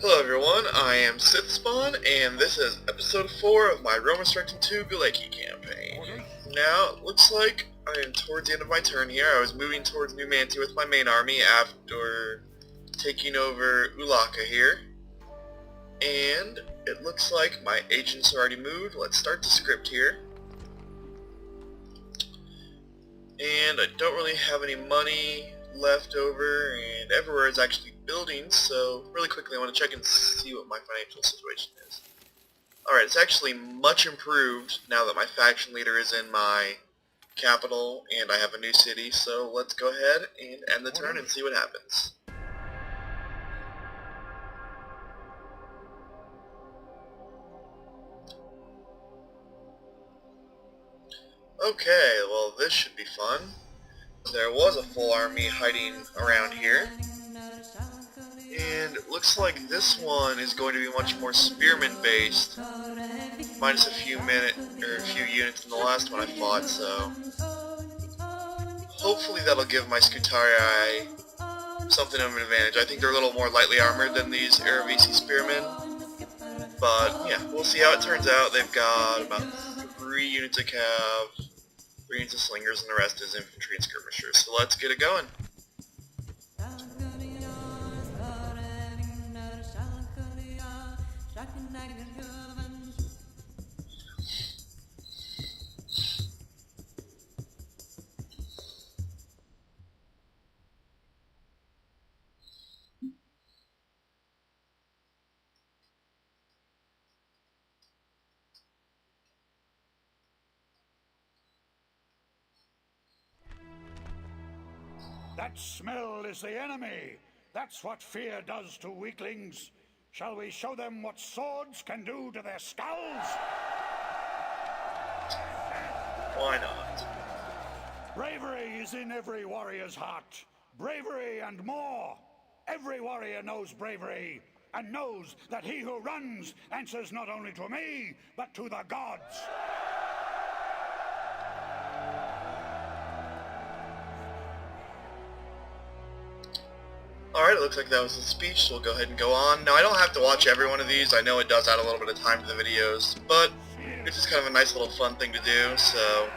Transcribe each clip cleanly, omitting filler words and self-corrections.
Hello everyone, I am Sithspawn, and this is episode 4 of my Roma Surrectum 2 Gallaeci campaign. Now, it looks like I am towards the end of my turn here. I was moving towards Numantia with my main army after taking over Ulaka here. And it looks like my agents are already moved. Let's start the script here. And I don't really have any money left over, and everywhere is actually building, so really quickly I want to check and see what my financial situation is. Alright, it's actually much improved now that my faction leader is in my capital and I have a new city, so let's go ahead and end the turn and see what happens. Okay, well this should be fun. There was a full army hiding around here, and it looks like this one is going to be much more spearman based, minus a few units than the last one I fought, so hopefully that'll give my Scutarii something of an advantage. I think they're a little more lightly armored than these Aravisi spearmen, but yeah, we'll see how it turns out. They've got about 3 units of cav, 3 units of slingers, and the rest is infantry and skirmishers. So let's get it going. That smell is the enemy. That's what fear does to weaklings. Shall we show them what swords can do to their skulls? Why not? Bravery is in every warrior's heart. Bravery and more. Every warrior knows bravery and knows that he who runs answers not only to me, but to the gods. Alright, it looks like that was the speech, so we'll go ahead and go on. Now, I don't have to watch every one of these. I know it does add a little bit of time to the videos, but it's just kind of a nice little fun thing to do, so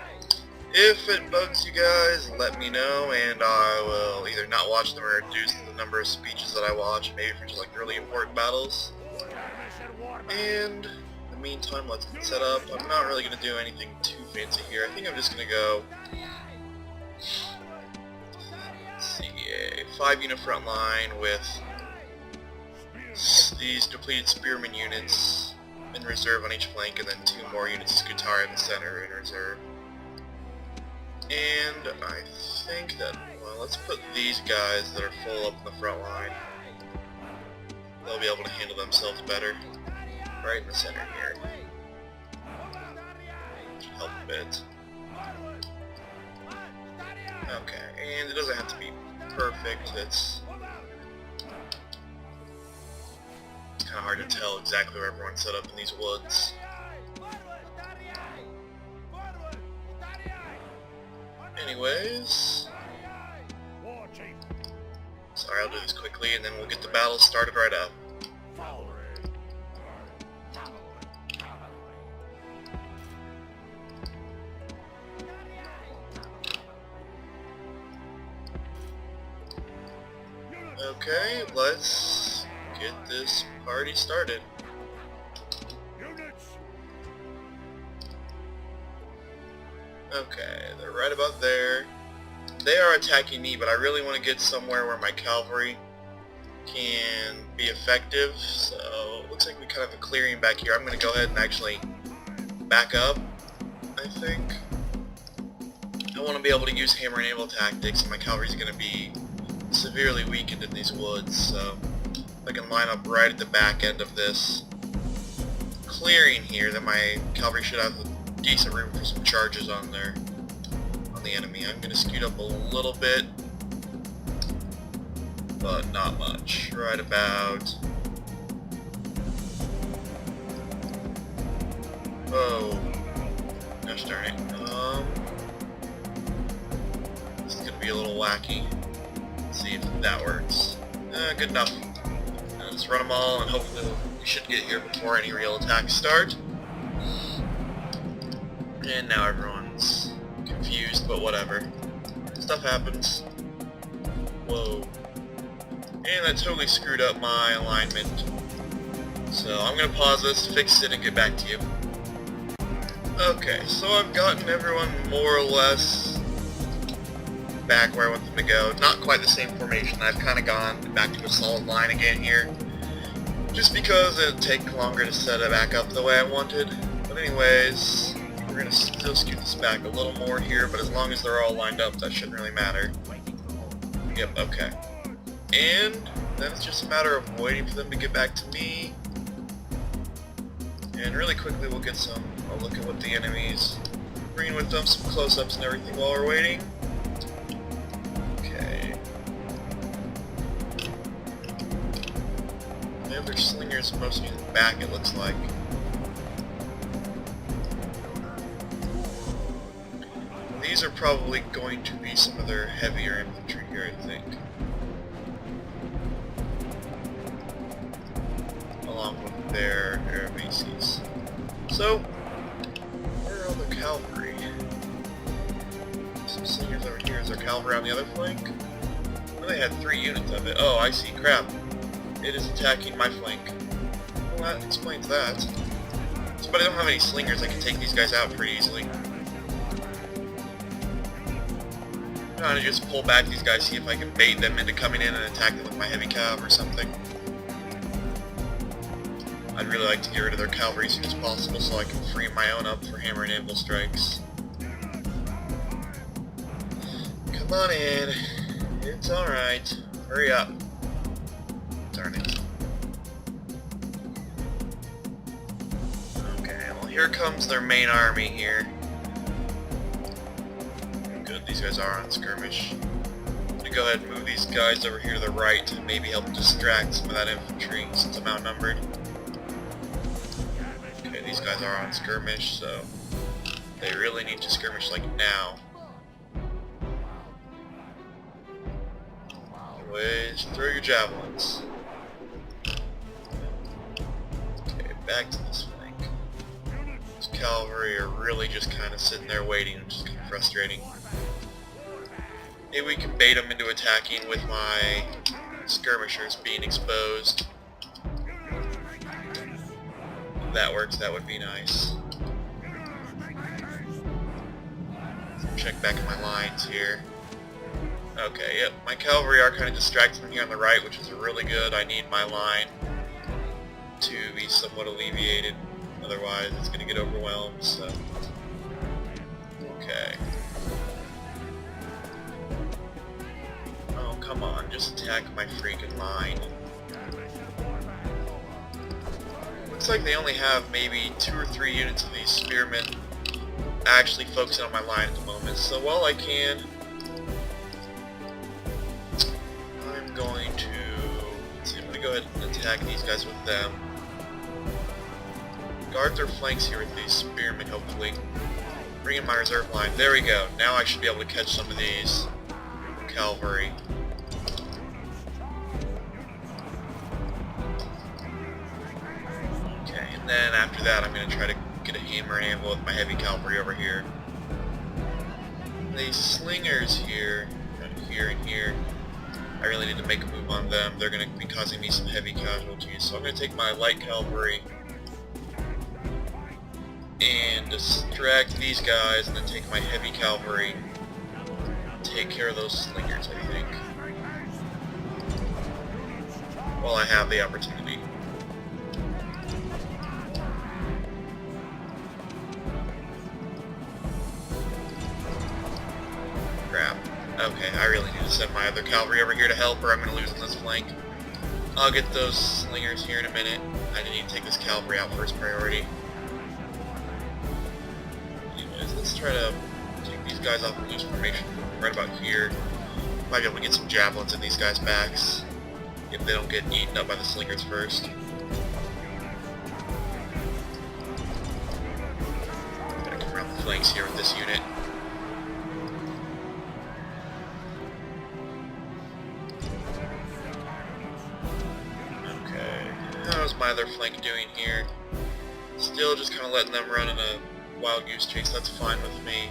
if it bugs you guys, let me know, and I will either not watch them or reduce the number of speeches that I watch, maybe for just like really important battles. And in the meantime, let's get set up. I'm not really going to do anything too fancy here. I think I'm just going to go... a 5-unit front line with these depleted spearman units in reserve on each flank, and then 2 more units of Scutarii in the center in reserve. And I think that, well, let's put these guys that are full up in the front line. They'll be able to handle themselves better right in the center here. Help a bit. Okay, and it doesn't have to be perfect. It's kind of hard to tell exactly where everyone's set up in these woods. Anyways, sorry, I'll do this quickly and then we'll get the battle started right up. Okay, let's get this party started. Okay, they're right about there. They are attacking me, but I really want to get somewhere where my cavalry can be effective, so it looks like we kind of have a clearing back here. I'm going to go ahead and actually back up, I think. I want to be able to use hammer and anvil tactics, and my cavalry is going to be severely weakened in these woods, so I can line up right at the back end of this clearing here, then my cavalry should have a decent room for some charges on the enemy. I'm going to scoot up a little bit, but not much. Right about... Oh, gosh darn it. This is going to be a little wacky. See if that works. Good enough. Just run them all, and hopefully we should get here before any real attacks start. And now everyone's confused, but whatever. Stuff happens. Whoa. And that totally screwed up my alignment. So I'm going to pause this, fix it, and get back to you. Okay, so I've gotten everyone more or less back where I want them to go. Not quite the same formation. I've kind of gone back to a solid line again here. Just because it'd take longer to set it back up the way I wanted. But anyways, we're going to still scoot this back a little more here, but as long as they're all lined up, that shouldn't really matter. Yep, okay. And then it's just a matter of waiting for them to get back to me. And really quickly we'll get a look at what the enemy's bringing with them, some close-ups and everything while we're waiting. Okay. They have their slingers mostly in the back, it looks like. These are probably going to be some of their heavier infantry here, I think. Along with their air bases. So, where are all the cavalry? Some slingers over here. Is there cavalry on the other flank? Well, they had 3 units of it. Oh, I see. Crap. It is attacking my flank. Well, that explains that. So, but I don't have any slingers. I can take these guys out pretty easily. I'm trying to just pull back these guys, see if I can bait them into coming in and attacking with my heavy cav or something. I'd really like to get rid of their cavalry as soon as possible so I can free my own up for hammer and anvil strikes. Come on in. It's alright. Hurry up. Darn it. Okay, well here comes their main army here. Good, these guys are on skirmish. I'm gonna go ahead and move these guys over here to the right to maybe help distract some of that infantry since I'm outnumbered. These guys are on skirmish, so they really need to skirmish like now. Anyways, throw your javelins. Okay, back to this flank. These cavalry are really just kind of sitting there waiting, which is kind of frustrating. Maybe we can bait them into attacking with my skirmishers being exposed. If that works, that would be nice. Check back at my lines here. Okay, yep, my cavalry are kind of distracted from here on the right, which is really good. I need my line to be somewhat alleviated, otherwise it's going to get overwhelmed, so... Okay. Oh, come on, just attack my freaking line. Looks like they only have maybe 2 or 3 units of these spearmen actually focusing on my line at the moment. So while I can, I'm going to go ahead and attack these guys with them. Guard their flanks here with these spearmen, hopefully. Bring in my reserve line. There we go. Now I should be able to catch some of these cavalry. And then after that, I'm going to try to get a hammer and anvil with my heavy cavalry over here. These slingers here, here and here, I really need to make a move on them. They're going to be causing me some heavy casualties. So I'm going to take my light cavalry and distract these guys, and then take my heavy cavalry, take care of those slingers, I think, while I have the opportunity. Crap. Okay, I really need to send my other cavalry over here to help, or I'm going to lose on this flank. I'll get those slingers here in a minute. I need to take this cavalry out first priority. Anyways, let's try to take these guys off in loose formation right about here. Might be able to get some javelins in these guys' backs if they don't get eaten up by the slingers first. Gotta come around the flanks here with this unit. Okay. How's my other flank doing here? Still just kind of letting them run in a wild goose chase. That's fine with me.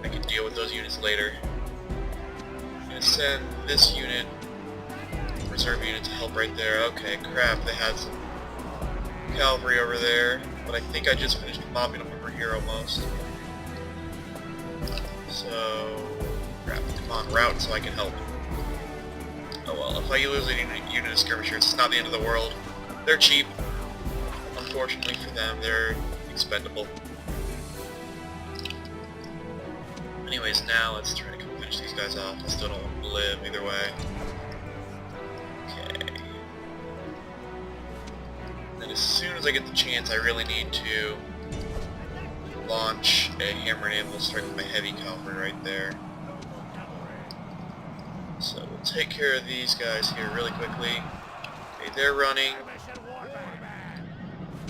I can deal with those units later. I'm going to send this unit, reserve unit, to help right there. Okay, crap, they had some cavalry over there, but I think I just finished mopping them over here almost. So, crap, come on, route so I can help. Oh well, if I lose a unit of skirmishers, it's not the end of the world. They're cheap. Unfortunately for them, they're expendable. Anyways, now let's try to finish these guys off. I still don't want to live either way. Okay. And as soon as I get the chance, I really need to launch a hammer and anvil strike with my heavy cavalry right there. So we'll take care of these guys here really quickly. Okay, they're running.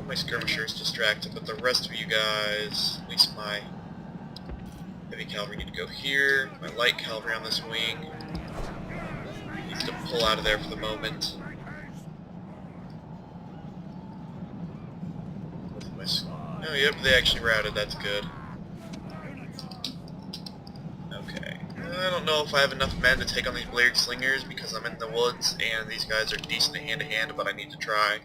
My skirmishers distracted, but the rest of you guys, at least my heavy cavalry, need to go here. My light cavalry on this wing needs to pull out of there for the moment. Oh, yep, they actually routed. That's good. Okay. I don't know if I have enough men to take on these Blade Slingers because I'm in the woods and these guys are decent hand-to-hand, but I need to try.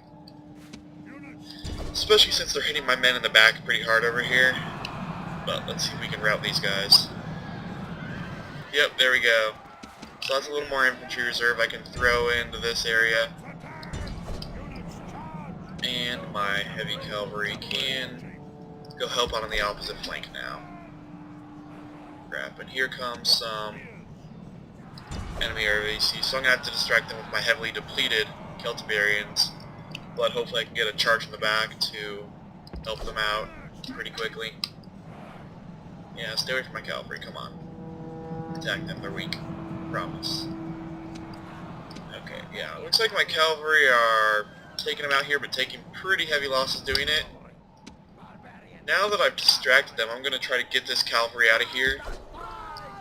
Especially since they're hitting my men in the back pretty hard over here. But let's see if we can rout these guys. Yep, there we go. So that's a little more infantry reserve I can throw into this area. And my heavy cavalry can go help out on the opposite flank now. Crap, and here comes some enemy RVC, so I'm going to have to distract them with my heavily depleted Celtiberians, but hopefully I can get a charge in the back to help them out pretty quickly. Yeah, stay away from my cavalry, come on. Attack them, they're weak. Promise. Okay, yeah, looks like my cavalry are taking them out here, but taking pretty heavy losses doing it. Now that I've distracted them, I'm going to try to get this cavalry out of here.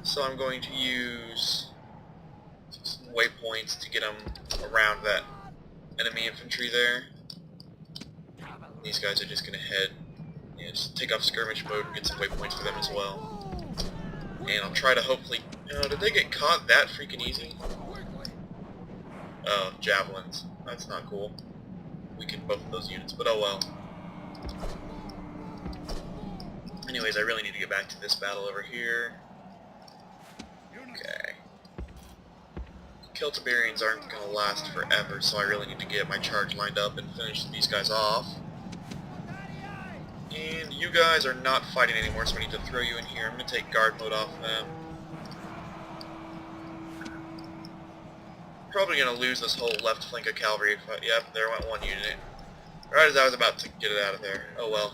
So I'm going to use some waypoints to get them around that enemy infantry there. These guys are just going to head, just take off skirmish mode and get some waypoints for them as well. And I'll try to hopefully... did they get caught that freaking easy? Oh, javelins. That's not cool. Weakened both of those units, but oh well. Anyways, I really need to get back to this battle over here. Okay. Celtiberians aren't going to last forever, so I really need to get my charge lined up and finish these guys off. And you guys are not fighting anymore, so I need to throw you in here. I'm going to take guard mode off them. Probably going to lose this whole left flank of cavalry. Yep, there went one unit. Right as I was about to get it out of there. Oh well.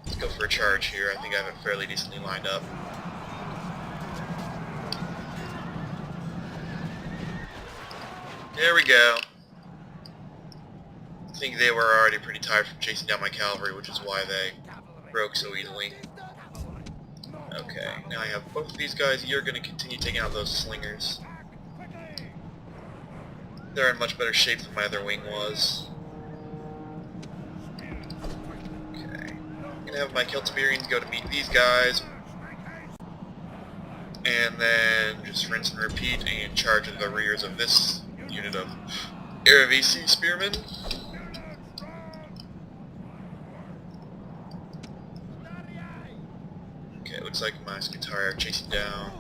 Let's go for a charge here. I think I have it fairly decently lined up. There we go. I think they were already pretty tired from chasing down my cavalry, which is why they broke so easily. Okay, now I have both of these guys. You're going to continue taking out those slingers. They're in much better shape than my other wing was. Okay. I'm going to have my Celtiberians go to meet these guys. And then just rinse and repeat and charge into the rears of this unit of RVC spearmen. Okay, it looks like my Scutari are chasing down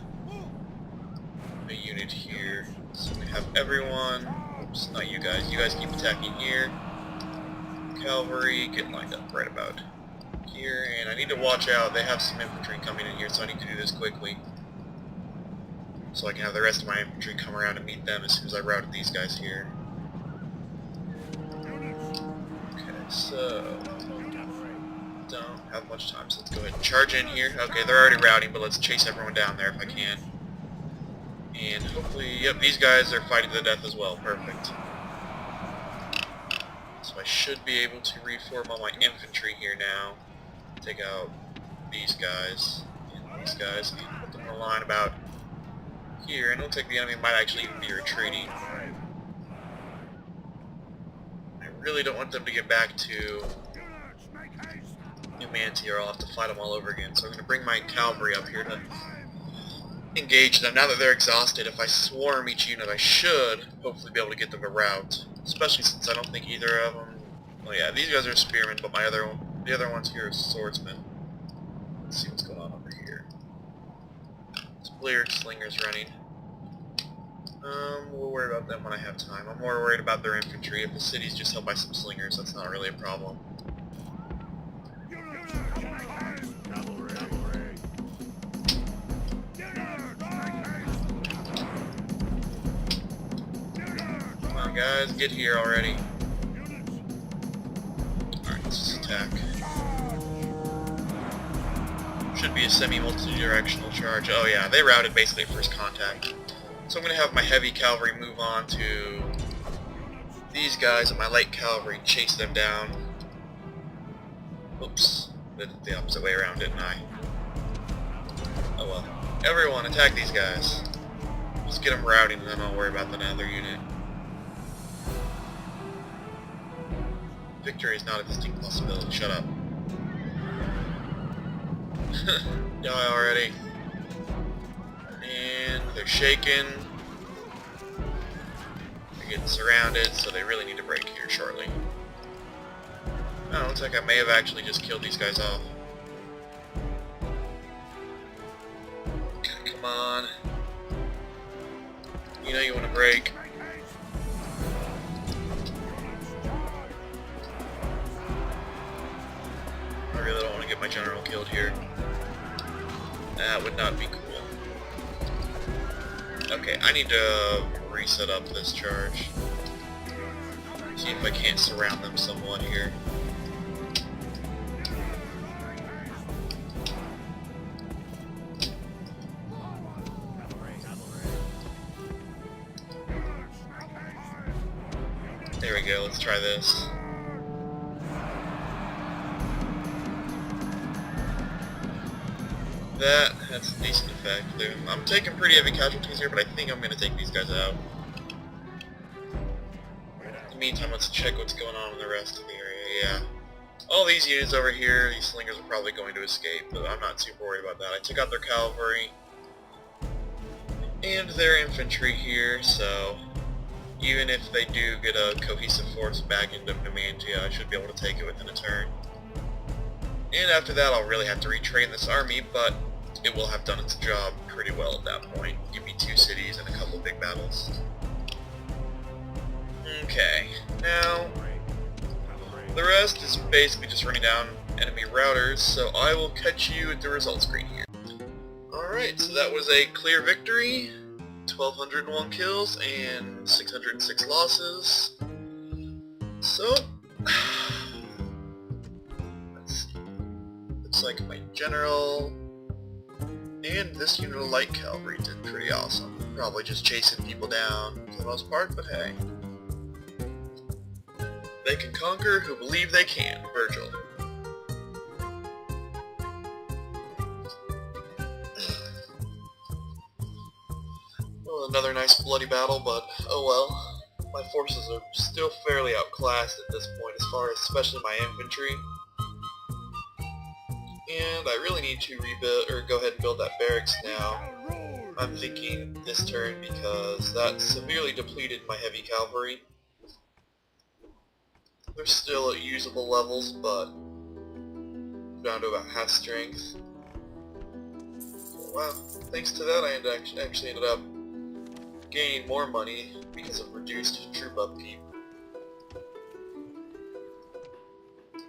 a unit here. So we have everyone. Oops, not you guys. You guys keep attacking here. Cavalry, get lined up right about here. And I need to watch out. They have some infantry coming in here, so I need to do this quickly. So I can have the rest of my infantry come around and meet them as soon as I routed these guys here. Okay, so... don't have much time, so let's go ahead and charge in here. Okay, they're already routing, but let's chase everyone down there if I can. And hopefully, yep, these guys are fighting to the death as well. Perfect. So I should be able to reform all my infantry here now. Take out these guys and these guys and put them in a line about here. And it looks like the enemy might actually even be retreating. really don't want them to get back to Numantia, or I'll have to fight them all over again. So I'm going to bring my cavalry up here to engage them. Now that they're exhausted, if I swarm each unit, I should hopefully be able to get them to rout. Especially since I don't think either of them... Well, yeah, these guys are spearmen, but the other ones here are swordsmen. Let's see what's going on over here. Bleared slingers running. We'll worry about them when I have time. I'm more worried about their infantry. If the city's just held by some slingers, that's not really a problem. Come on, guys, get here already. Alright, let's just attack. Should be a semi-multi-directional charge. Oh yeah, they routed basically at first contact. So I'm going to have my heavy cavalry move on to these guys, and my light cavalry chase them down. Oops, did it the opposite way around, didn't I? Oh well. Everyone, attack these guys. Just get them routing, and then I'll worry about the other unit. Victory is not a distinct possibility. Shut up. Die already. And they're shaken. They're getting surrounded, so they really need to break here shortly. Oh, looks like I may have actually just killed these guys off. Come on. You know you want to break. I really don't want to get my general killed here. That would not be cool. Okay, I need to reset up this charge. See if I can't surround them somewhat here. There we go, let's try this. That's a decent effect. I'm taking pretty heavy casualties here, but I think I'm going to take these guys out. In the meantime, let's check what's going on in the rest of the area. Yeah. All these units over here, these slingers are probably going to escape, but I'm not super worried about that. I took out their cavalry and their infantry here, so even if they do get a cohesive force back into Numantia, I should be able to take it within a turn. And after that, I'll really have to retrain this army, but it will have done its job pretty well at that point. Give me 2 cities and a couple big battles. Okay, now the rest is basically just running down enemy routers, so I will catch you at the result screen here. Alright, so that was a clear victory. 1,201 kills and 606 losses. So, let's see. Looks like my general and this unit of light cavalry did pretty awesome. Probably just chasing people down for the most part, but hey. They can conquer who believe they can, Virgil. Well, another nice bloody battle, but oh well. My forces are still fairly outclassed at this point, as far as especially my infantry. And I really need to rebuild, or go ahead and build that barracks now. I'm thinking this turn because that severely depleted my heavy cavalry. They're still at usable levels, but down to about half strength. Wow, thanks to that I actually ended up gaining more money because of reduced troop upkeep.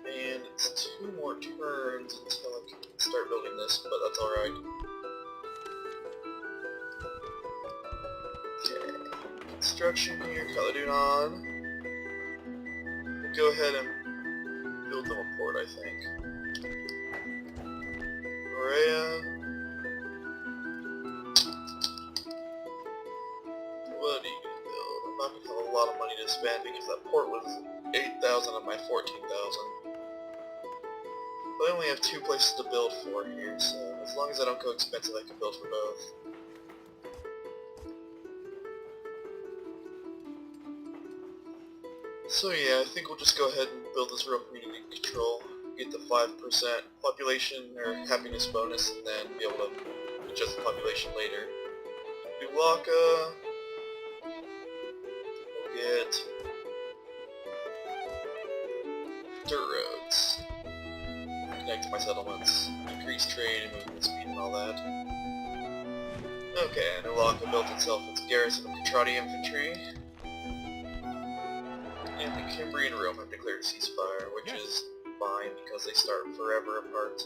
And it's 2 more turns until I can start building this, but that's alright. Okay, construction here, Caledon on. We'll go ahead and build them a port, I think. Rhea. What are you gonna build? I'm not gonna have a lot of money to spend because that port was 8,000 of my 14,000. But I only have 2 places to build for here, so as long as I don't go expensive, I can build for both. So yeah, I think we'll just go ahead and build this real community control, get the 5% population or happiness bonus, and then be able to adjust the population later. Numantia, we'll get dirt roads, connect to my settlements, increase trade and movement speed and all that. Okay, Numantia built itself its garrison of Catrati infantry. And the Cimbri and Rome have declared a ceasefire, which is fine because they start forever apart.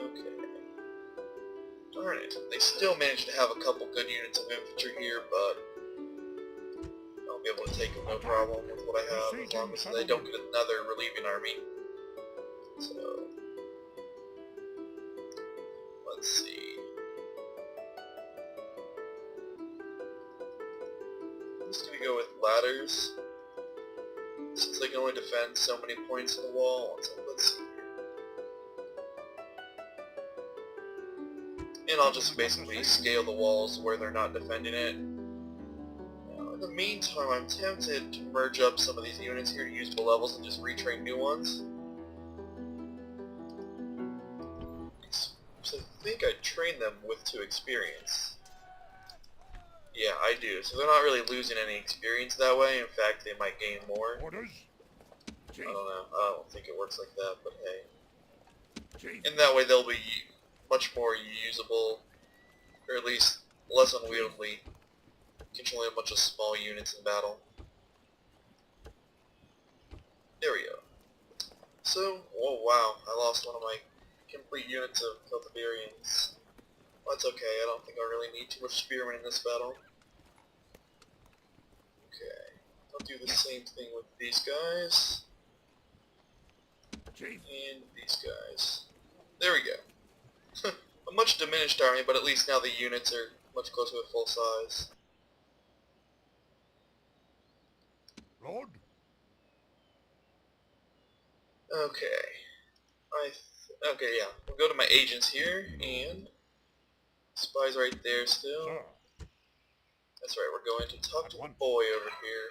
Okay. Darn it. They still managed to have a couple good units of infantry here, but I'll be able to take them no problem with what I have, as long as they don't get another relieving army. So, let's see. I'm just gonna go with ladders, since they can only defend so many points in the wall. So let's see. And I'll just basically scale the walls where they're not defending it. Now, in the meantime, I'm tempted to merge up some of these units here to usable levels and just retrain new ones. So I think I train them with 2 experience. Yeah, I do. So they're not really losing any experience that way. In fact, they might gain more. Orders. I don't know. I don't think it works like that, but hey. And that way they'll be much more usable, or at least less unwieldy, controlling a bunch of small units in battle. There we go. So, oh wow, I lost one of my complete units of cultivarians. Well, that's okay, I don't think I really need too much spearmen in this battle. Okay, I'll do the same thing with these guys. And these guys. There we go. A much diminished army, but at least now the units are much closer to full size. Lord? Okay. Okay, yeah. We'll go to my agents here, and spies right there still. Sir. That's right, we're going to talk At to the once. boy over here.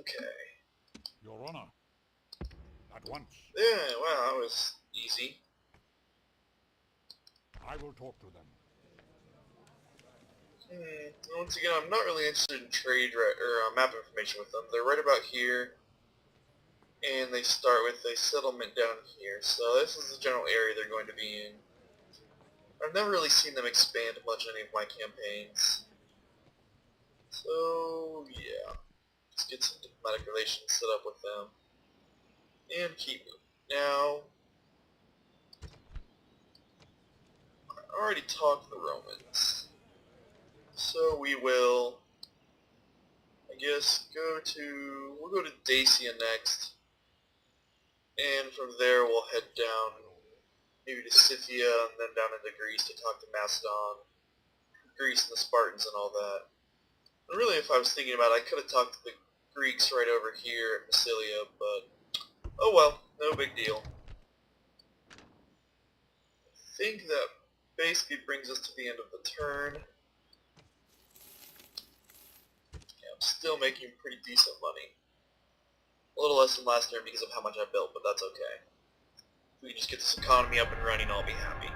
Okay. Your Honor. At once. Yeah, wow, that was easy. I will talk to them. Once again, I'm not really interested in trade or map information with them. They're right about here, and they start with a settlement down here. So this is the general area they're going to be in. I've never really seen them expand much in any of my campaigns. So yeah, let's get some diplomatic relations set up with them, and keep moving. Now, I already talked to the Romans. So we will, I guess, we'll go to Dacia next, and from there we'll head down, maybe to Scythia, and then down into Greece to talk to Macedon, Greece and the Spartans and all that. And really, if I was thinking about it, I could have talked to the Greeks right over here at Massilia, but oh well, no big deal. I think that basically brings us to the end of the turn. I'm still making pretty decent money. A little less than last turn because of how much I built, but that's okay. If we can just get this economy up and running, I'll be happy.